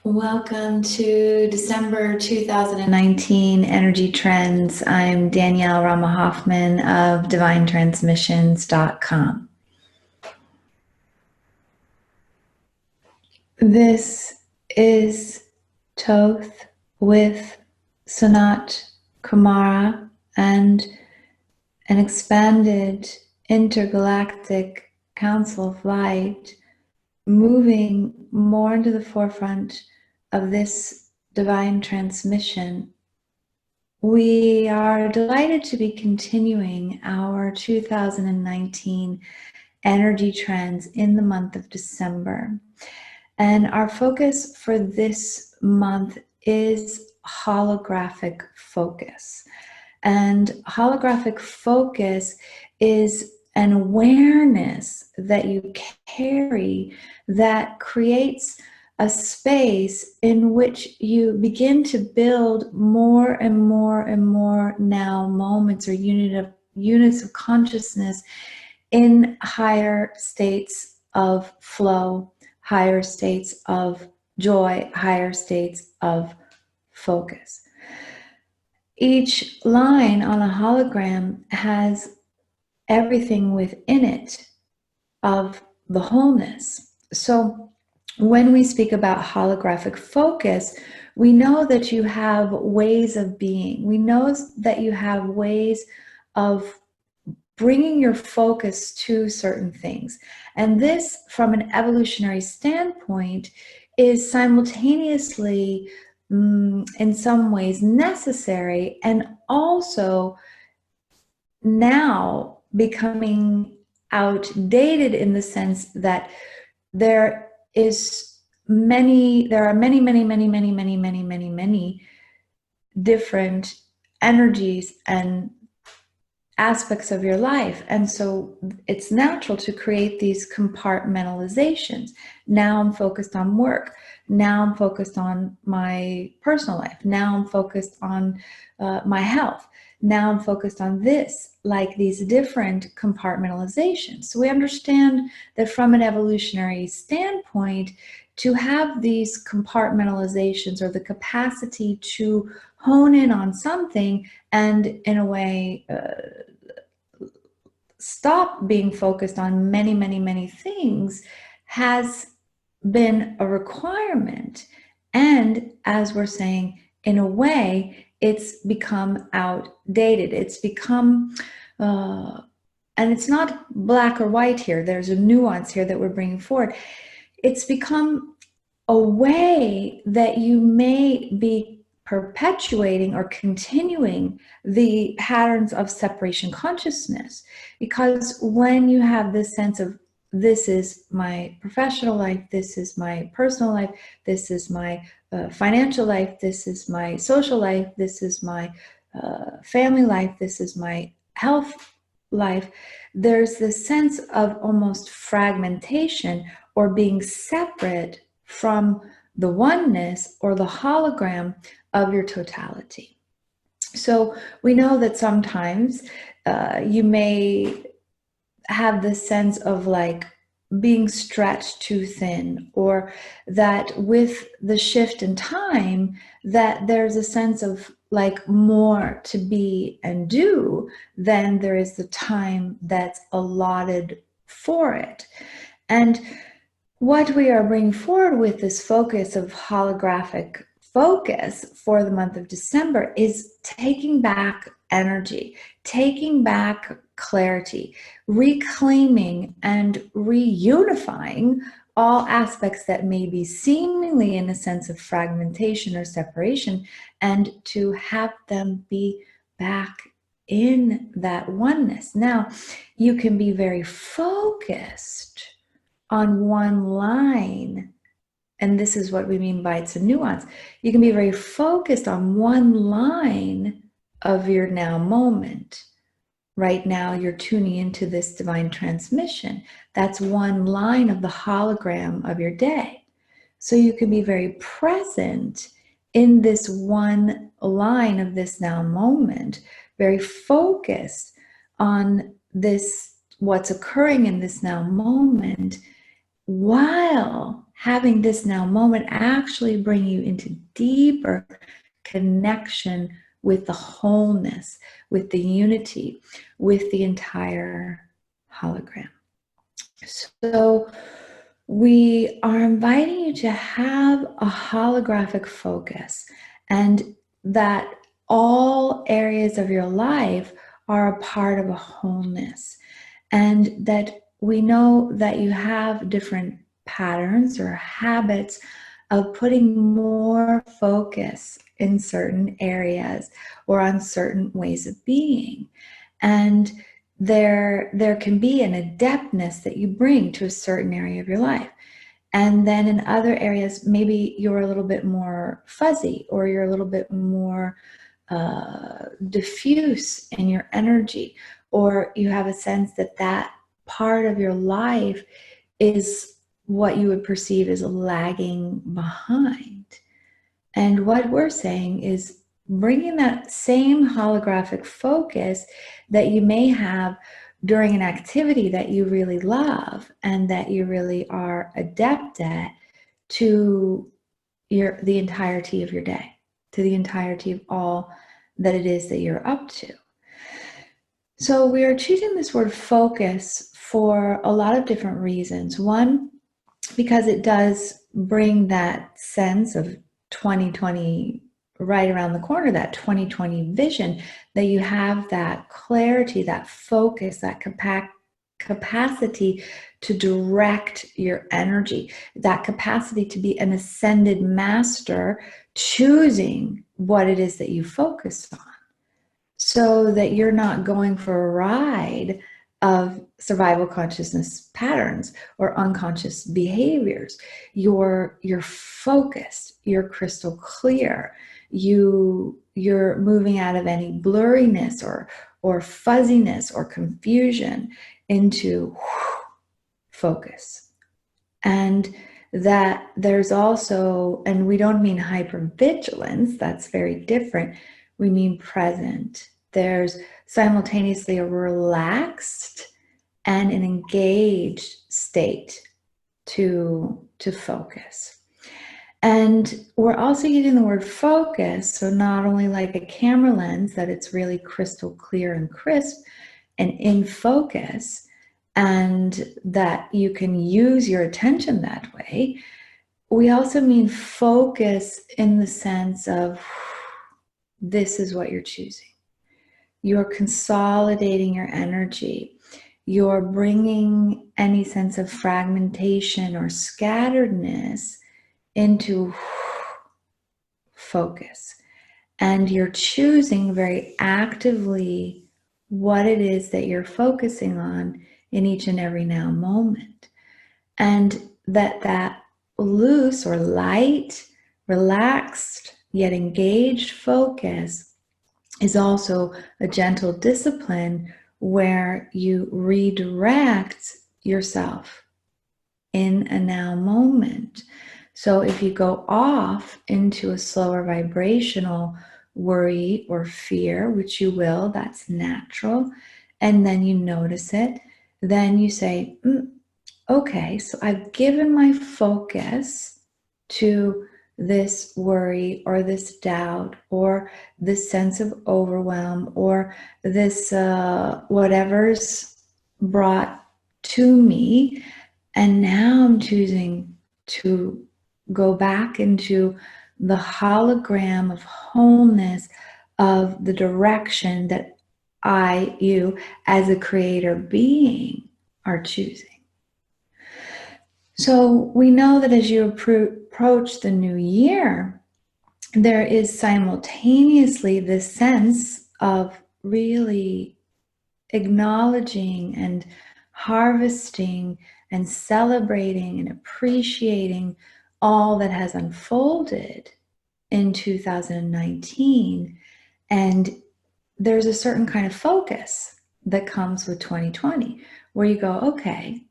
Welcome to December 2019 Energy Trends. I'm Danielle Rama Hoffman of DivineTransmissions.com. This is Toth with Sanat Kumara and an expanded intergalactic council of light moving more into the forefront of this divine transmission. We are delighted to be continuing our 2019 energy trends in the month of December. And our focus for this month is holographic focus. And holographic focus is an awareness that you carry that creates a space in which you begin to build more and more and more now moments or units of consciousness in higher states of flow, higher states of joy, higher states of focus. Each line on a hologram has everything within it of the wholeness. So when we speak about holographic focus, we know that you have ways of being. We know that you have ways of bringing your focus to certain things. And this, from an evolutionary standpoint, is simultaneously, in some ways, necessary and also now becoming outdated in the sense that there are many different energies and aspects of your life. And so it's natural to create these compartmentalizations. Now I'm focused on work. Now I'm focused on my personal life. Now I'm focused on my health. Now I'm focused on this, like these different compartmentalizations. So we understand that from an evolutionary standpoint, to have these compartmentalizations or the capacity to hone in on something and in a way stop being focused on many things has been a requirement. And as we're saying, in a way, it's become outdated. It's become, and it's not black or white here. There's a nuance here that we're bringing forward. It's become a way that you may be perpetuating or continuing the patterns of separation consciousness. Because when you have this sense of, this is my professional life, this is my personal life, this is my financial life, this is my social life, this is my family life, this is my health life, there's this sense of almost fragmentation or being separate from the oneness or the hologram of your totality. So we know that sometimes you may have this sense of like being stretched too thin, or that with the shift in time that there's a sense of like more to be and do than there is the time that's allotted for it. And what we are bringing forward with this focus of holographic focus for the month of December is taking back energy, taking back clarity, reclaiming and reunifying all aspects that may be seemingly in a sense of fragmentation or separation, and to have them be back in that oneness. Now, you can be very focused on one line, and this is what we mean by it's a nuance. You can be very focused on one line of your now moment. Right now, you're tuning into this divine transmission. That's one line of the hologram of your day. So you can be very present in this one line of this now moment, very focused on this, what's occurring in this now moment, while having this now moment actually bring you into deeper connection with the wholeness, with the unity, with the entire hologram. So we are inviting you to have a holographic focus, and that all areas of your life are a part of a wholeness, and that we know that you have different patterns or habits of putting more focus in certain areas or on certain ways of being. And there can be an adeptness that you bring to a certain area of your life. And then in other areas, maybe you're a little bit more fuzzy, or you're a little bit more diffuse in your energy, or you have a sense that that part of your life is what you would perceive as lagging behind. And what we're saying is bringing that same holographic focus that you may have during an activity that you really love and that you really are adept at, to the entirety of your day, to the entirety of all that it is that you're up to. So we are choosing this word focus for a lot of different reasons. One, because it does bring that sense of 2020 right around the corner, that 2020 vision, that you have that clarity, that focus, that capacity to direct your energy, that capacity to be an ascended master, choosing what it is that you focus on, so that you're not going for a ride of survival consciousness patterns or unconscious behaviors. You're focused, you're crystal clear, you're moving out of any blurriness or fuzziness or confusion into focus. And that there's also, and we don't mean hypervigilance, that's very different. We mean present. There's simultaneously a relaxed and an engaged state to focus. And we're also using the word focus, so not only like a camera lens, that it's really crystal clear and crisp and in focus, and that you can use your attention that way. We also mean focus in the sense of this is what you're choosing. You're consolidating your energy. You're bringing any sense of fragmentation or scatteredness into focus. And you're choosing very actively what it is that you're focusing on in each and every now moment. And that loose or light, relaxed, yet engaged focus is also a gentle discipline where you redirect yourself in a now moment. So if you go off into a slower vibrational worry or fear, which you will, that's natural, and then you notice it, then you say, okay, so I've given my focus to this worry or this doubt or this sense of overwhelm or this whatever's brought to me, and now I'm choosing to go back into the hologram of wholeness, of the direction that you as a creator being are choosing. So we know that as you approach the new year, there is simultaneously this sense of really acknowledging and harvesting and celebrating and appreciating all that has unfolded in 2019. And there's a certain kind of focus that comes with 2020 where you go, okay,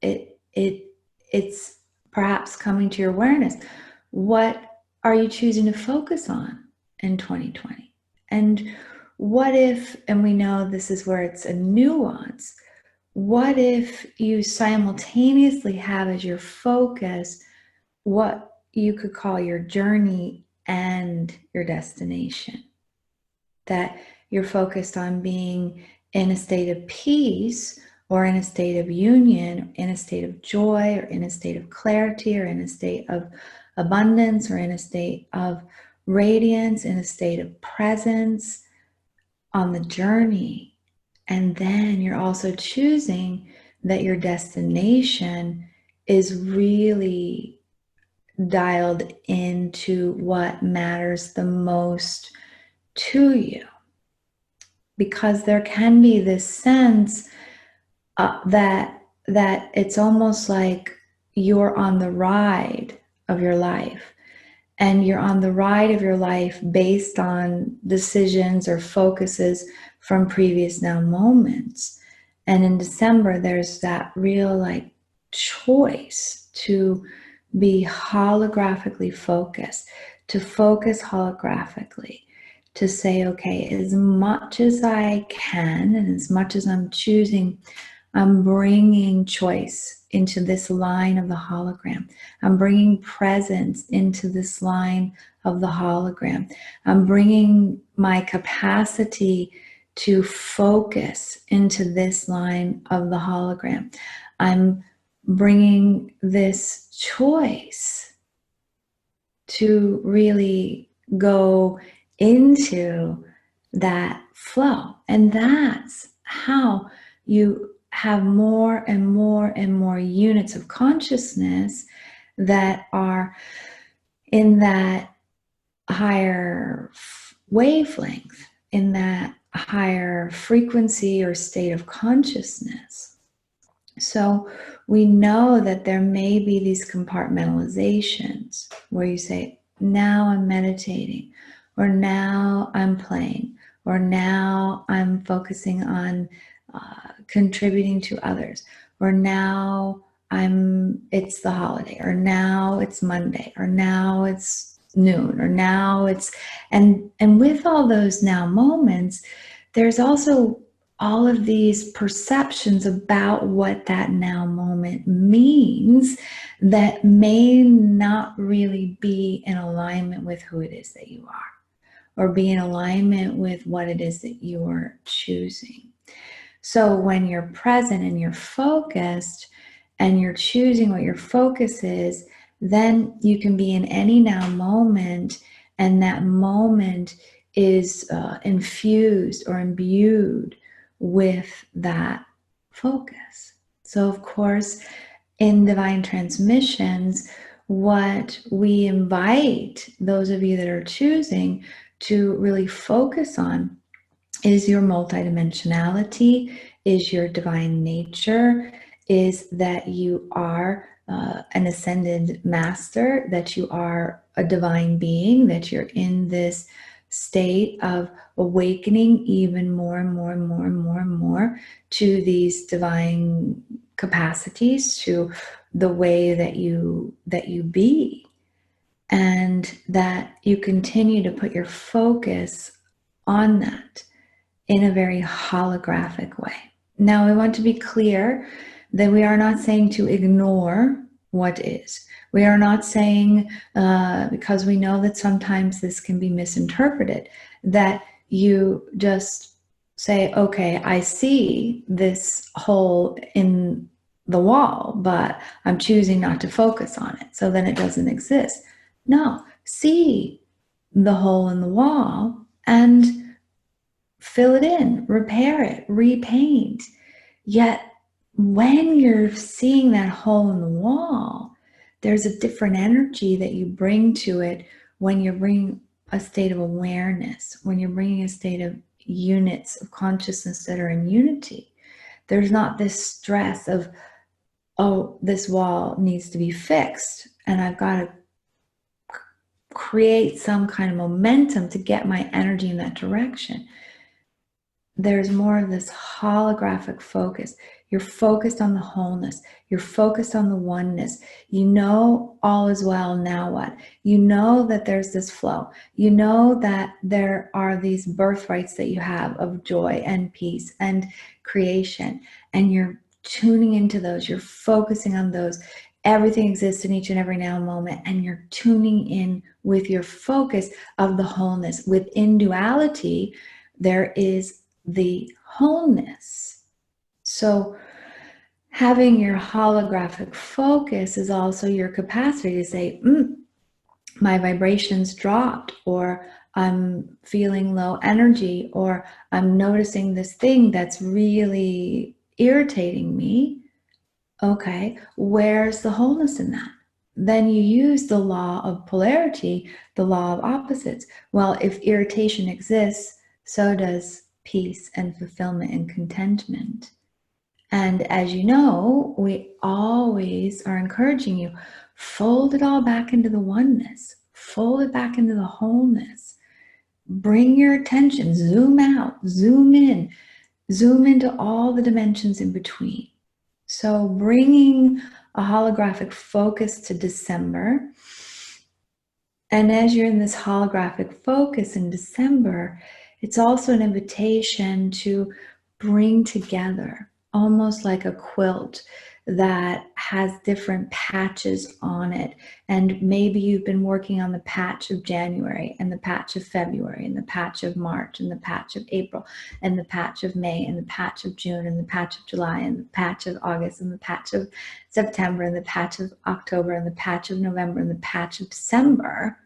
it's perhaps coming to your awareness. What are you choosing to focus on in 2020? And what if, and we know this is where it's a nuance, what if you simultaneously have as your focus what you could call your journey and your destination. That you're focused on being in a state of peace, or in a state of union, in a state of joy, or in a state of clarity, or in a state of abundance, or in a state of radiance, in a state of presence on the journey. And then you're also choosing that your destination is really dialed into what matters the most to you. Because there can be this sense that it's almost like you're on the ride of your life. And you're on the ride of your life based on decisions or focuses from previous now moments. And in December, there's that real choice to be holographically focused, to focus holographically, to say, okay, as much as I can and as much as I'm choosing, I'm bringing choice into this line of the hologram. I'm bringing presence into this line of the hologram. I'm bringing my capacity to focus into this line of the hologram. I'm bringing this choice to really go into that flow. And that's how you have more and more and more units of consciousness that are in that higher wavelength, in that higher frequency or state of consciousness. So we know that there may be these compartmentalizations where you say, now I'm meditating, or now I'm playing, or now I'm focusing on contributing to others, or now it's the holiday, or now it's Monday, or now it's noon, or now it's, and with all those now moments, there's also all of these perceptions about what that now moment means that may not really be in alignment with who it is that you are, or be in alignment with what it is that you're choosing. So when you're present and you're focused and you're choosing what your focus is, then you can be in any now moment, and that moment is infused or imbued with that focus. So of course, in divine transmissions, what we invite those of you that are choosing to really focus on is your multidimensionality, is your divine nature, is that you are an ascended master, that you are a divine being, that you're in this state of awakening even more and more and more and more and more to these divine capacities, to the way that you be, and that you continue to put your focus on that in a very holographic way. Now, I want to be clear that we are not saying to ignore what is. We are not saying, because we know that sometimes this can be misinterpreted, that you just say, okay, I see this hole in the wall, but I'm choosing not to focus on it, so then it doesn't exist. No, see the hole in the wall and fill it in, repair it, repaint. Yet when you're seeing that hole in the wall, there's a different energy that you bring to it when you're bringing a state of awareness, when you're bringing a state of units of consciousness that are in unity. There's not this stress of, oh, this wall needs to be fixed, and I've got to create some kind of momentum to get my energy in that direction. There's more of this holographic focus. You're focused on the wholeness. You're focused on the oneness. You know all is well, now what? You know that there's this flow. You know that there are these birthrights that you have of joy and peace and creation. And you're tuning into those. You're focusing on those. Everything exists in each and every now moment, and you're tuning in with your focus of the wholeness. Within duality, there is the wholeness. So having your holographic focus is also your capacity to say, my vibrations dropped, or I'm feeling low energy, or I'm noticing this thing that's really irritating me. Okay, where's the wholeness in that? Then you use the law of polarity, the law of opposites. Well, if irritation exists, so does peace and fulfillment and contentment. And as you know, we always are encouraging you, fold it all back into the oneness, fold it back into the wholeness. Bring your attention, zoom out, zoom in, zoom into all the dimensions in between. So bringing a holographic focus to December. And as you're in this holographic focus in December, it's also an invitation to bring together, almost like a quilt that has different patches on it. And maybe you've been working on the patch of January, and the patch of February, and the patch of March, and the patch of April, and the patch of May, and the patch of June, and the patch of July, and the patch of August, and the patch of September, and the patch of October, and the patch of November, and the patch of December.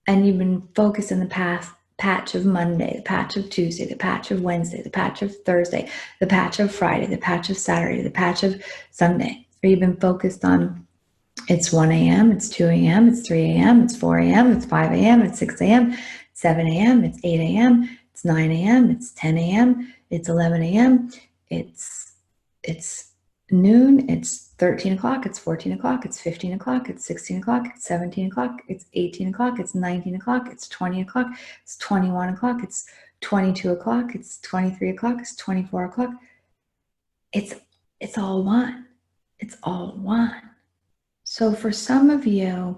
And you've been focused in the patch of Monday, the patch of Tuesday, the patch of Wednesday, the patch of Thursday, the patch of Friday, the patch of Saturday, the patch of Sunday. Or you've been focused on it's 1 a.m., it's 2 a.m., it's 3 a.m., it's 4 a.m., it's 5 a.m., it's 6 a.m., 7 a.m., it's 8 a.m., it's 9 a.m., it's 10 a.m., it's 11 a.m., it's noon, it's 13 o'clock, it's 14 o'clock, it's 15 o'clock, it's 16 o'clock, it's 17 o'clock, it's 18 o'clock, it's 19 o'clock, it's 20 o'clock, it's 21 o'clock, it's 22 o'clock, it's 23 o'clock, it's 24 o'clock. It's all one. It's all one. So for some of you,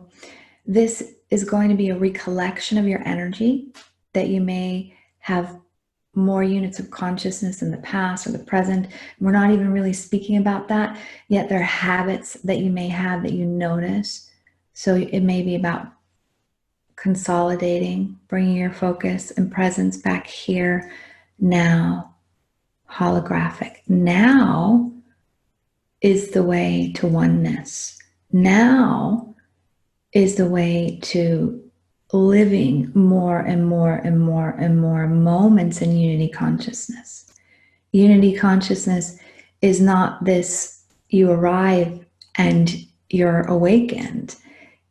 this is going to be a recollection of your energy, that you may have more units of consciousness in the past or the present. We're not even really speaking about that, yet there are habits that you may have that you notice. So it may be about consolidating, bringing your focus and presence back here now. Holographic. Now is the way to oneness. Now is the way to living more and more and more and more moments in unity consciousness. Unity consciousness is not this, you arrive and you're awakened.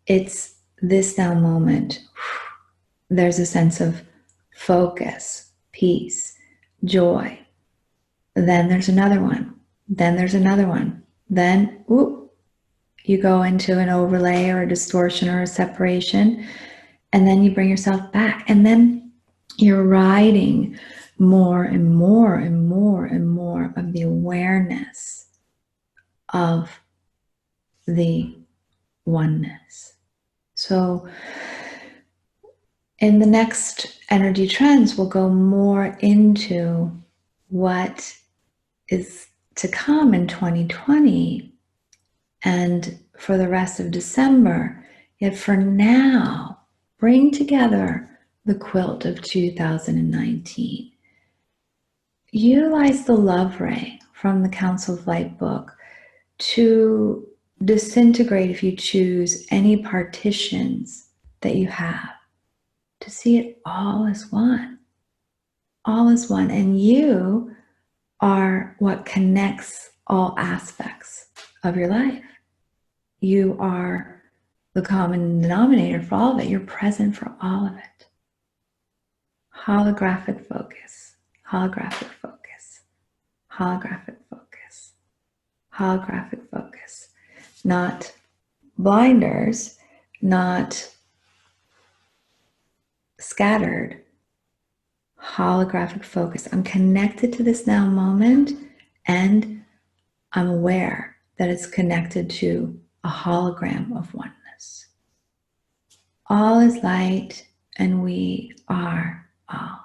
It's this now moment. There's a sense of focus, peace, joy. Then there's another one. Then there's another one. Then, you go into an overlay or a distortion or a separation. And then you bring yourself back. And then you're riding more and more and more and more of the awareness of the oneness. So in the next energy trends, we'll go more into what is to come in 2020 and for the rest of December. Yet for now, bring together the quilt of 2019. Utilize the love ray from the Council of Light book to disintegrate, if you choose, any partitions that you have, to see it all as one. All as one. And you are what connects all aspects of your life. You are the common denominator for all of it. You're present for all of it. Holographic focus, holographic focus, holographic focus, holographic focus. Not blinders, not scattered. Holographic focus. I'm connected to this now moment, and I'm aware that it's connected to a hologram of oneness. All is light, and we are all.